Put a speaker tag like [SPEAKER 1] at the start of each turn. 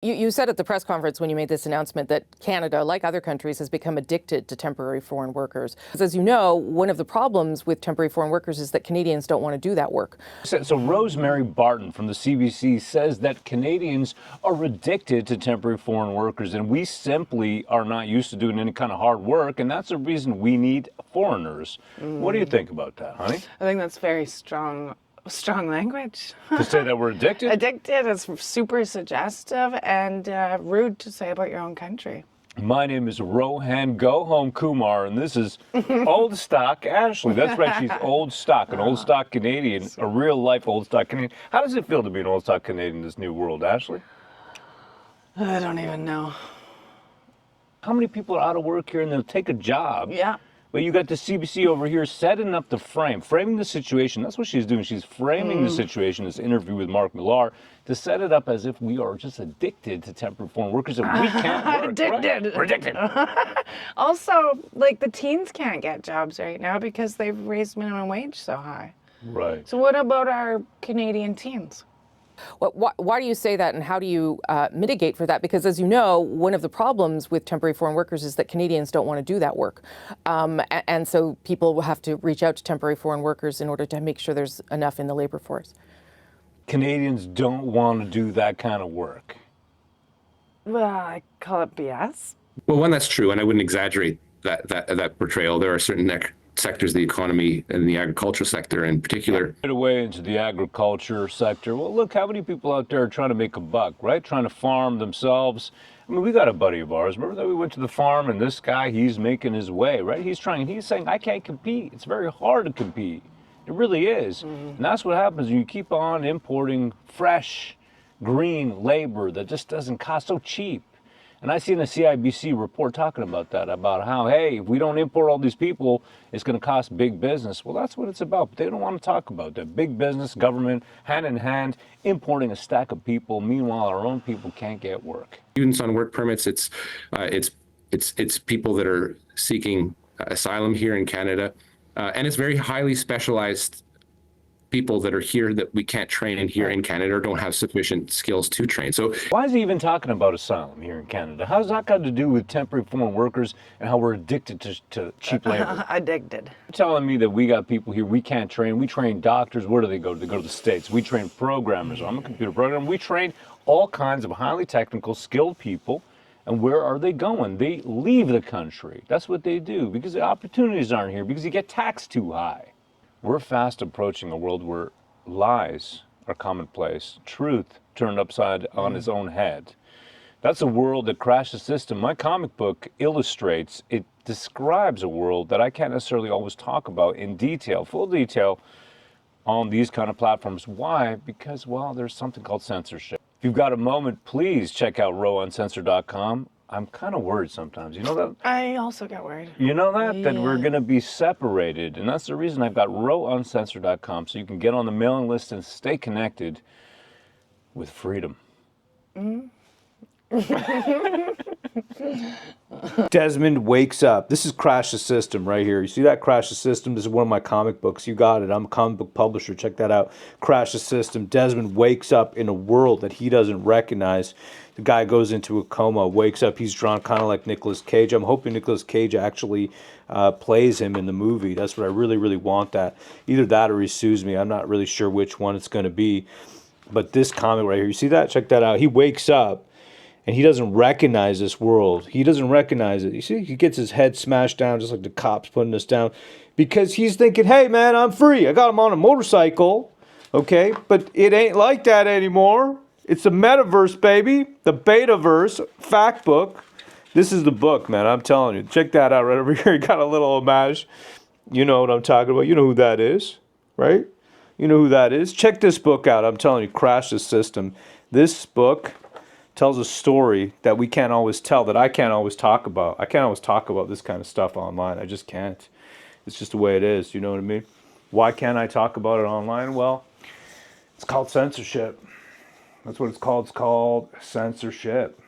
[SPEAKER 1] You said at the press conference when you made this announcement that Canada, like other countries, has become addicted to temporary foreign workers. As you know, one of the problems with temporary foreign workers is that Canadians don't want to do that work.
[SPEAKER 2] So Rosemary Barton from the CBC says that Canadians are addicted to temporary foreign workers, and we simply are not used to doing any kind of hard work, and that's the reason we need foreigners. What do you think about that, honey?
[SPEAKER 3] I think that's very strong language.
[SPEAKER 2] To say that we're addicted?
[SPEAKER 3] Addicted is super suggestive and rude to say about your own country.
[SPEAKER 2] My name is Rohan Go Home Kumar, and this is Old Stock Ashley. That's right, she's old stock, an old stock Canadian, a real life old stock Canadian. How does it feel to be an old stock Canadian in this new world, Ashley?
[SPEAKER 3] I don't even know.
[SPEAKER 2] How many people are out of work here and they'll take a job?
[SPEAKER 3] Yeah.
[SPEAKER 2] But you got the CBC over here setting up the framing the situation. That's what she's doing. She's framing the situation, this interview with Marc to set it up as if we are just addicted to temporary foreign workers and we can't work.
[SPEAKER 3] Addicted.
[SPEAKER 2] Right? We're addicted.
[SPEAKER 3] Also, like the teens can't get jobs right now because they've raised minimum wage so high.
[SPEAKER 2] Right.
[SPEAKER 3] So what about our Canadian teens?
[SPEAKER 1] Why do you say that, and how do you mitigate for that? Because as you know, one of the problems with temporary foreign workers is that Canadians don't want to do that work. And so people will have to reach out to temporary foreign workers in order to make sure there's enough in the labor force.
[SPEAKER 2] Canadians don't want to do that kind of work.
[SPEAKER 3] Well, I call it BS.
[SPEAKER 4] Well, one, that's true, and I wouldn't exaggerate that portrayal. There are certain sectors of the economy and the agricultural sector in particular.
[SPEAKER 2] Right away into the agriculture sector. Well, look, how many people out there are trying to make a buck, right? Trying to farm themselves. I mean, we got a buddy of ours. Remember that we went to the farm and this guy, he's making his way, right? He's saying, I can't compete. It's very hard to compete. It really is. And that's what happens when you keep on importing fresh, green labor that just doesn't cost so cheap. And I seen a CIBC report talking about that, about how, hey, if we don't import all these people, it's going to cost big business. Well, that's what it's about. But they don't want to talk about that. Big business, government, hand in hand, importing a stack of people. Meanwhile, our own people can't get work.
[SPEAKER 4] Students on work permits, it's people that are seeking asylum here in Canada. And it's very highly specialized people that are here that we can't train in here in Canada or don't have sufficient skills to train. So
[SPEAKER 2] why is he even talking about asylum here in Canada? How's that got to do with temporary foreign workers and how we're addicted to cheap labor?
[SPEAKER 3] Addicted.
[SPEAKER 2] You're telling me that we got people here we can't train. We train doctors. Where do they go? They go to the States. We train programmers. I'm a computer programmer. We train all kinds of highly technical, skilled people. And where are they going? They leave the country. That's what they do because the opportunities aren't here, because you get taxed too high. We're fast approaching a world where lies are commonplace, truth turned upside on its own head. That's a world that crashed the system. My comic book illustrates, it describes a world that I can't necessarily always talk about in detail, full detail, on these kind of platforms. Why? Because, well, there's something called censorship. If you've got a moment, please check out RowUncensored.com. I'm kind of worried sometimes. You know that?
[SPEAKER 3] I also get worried.
[SPEAKER 2] You know that?
[SPEAKER 3] Yeah.
[SPEAKER 2] That we're going to be separated. And that's the reason I've got RowUncensored.com, so you can get on the mailing list and stay connected with freedom.
[SPEAKER 5] Desmond wakes up. This is Crash the System right here. You see that? Crash the System. This is one of my comic books. You got it. I'm a comic book publisher. Check that out. Crash the System. Desmond wakes up in a world that he doesn't recognize. The guy goes into a coma, wakes up. He's drawn kind of like Nicolas Cage. I'm hoping Nicolas Cage actually plays him in the movie. That's what I really, really want. That either that or he sues me. I'm not really sure which one it's going to be. But this comic right here, you see that? Check that out. He wakes up. And he doesn't recognize this world. He doesn't recognize it. You see, he gets his head smashed down just like the cops putting us down. Because he's thinking, hey, man, I'm free. I got him on a motorcycle. Okay? But it ain't like that anymore. It's the metaverse, baby. The betaverse fact book. This is the book, man. I'm telling you. Check that out right over here. You got a little homage. You know what I'm talking about. You know who that is, right? You know who that is. Check this book out. I'm telling you, Crash the System. This book tells a story that we can't always tell, that I can't always talk about. I can't always talk about this kind of stuff online. I just can't. It's just the way it is. You know what I mean? Why can't I talk about it online? Well, it's called censorship. That's what it's called. It's called censorship.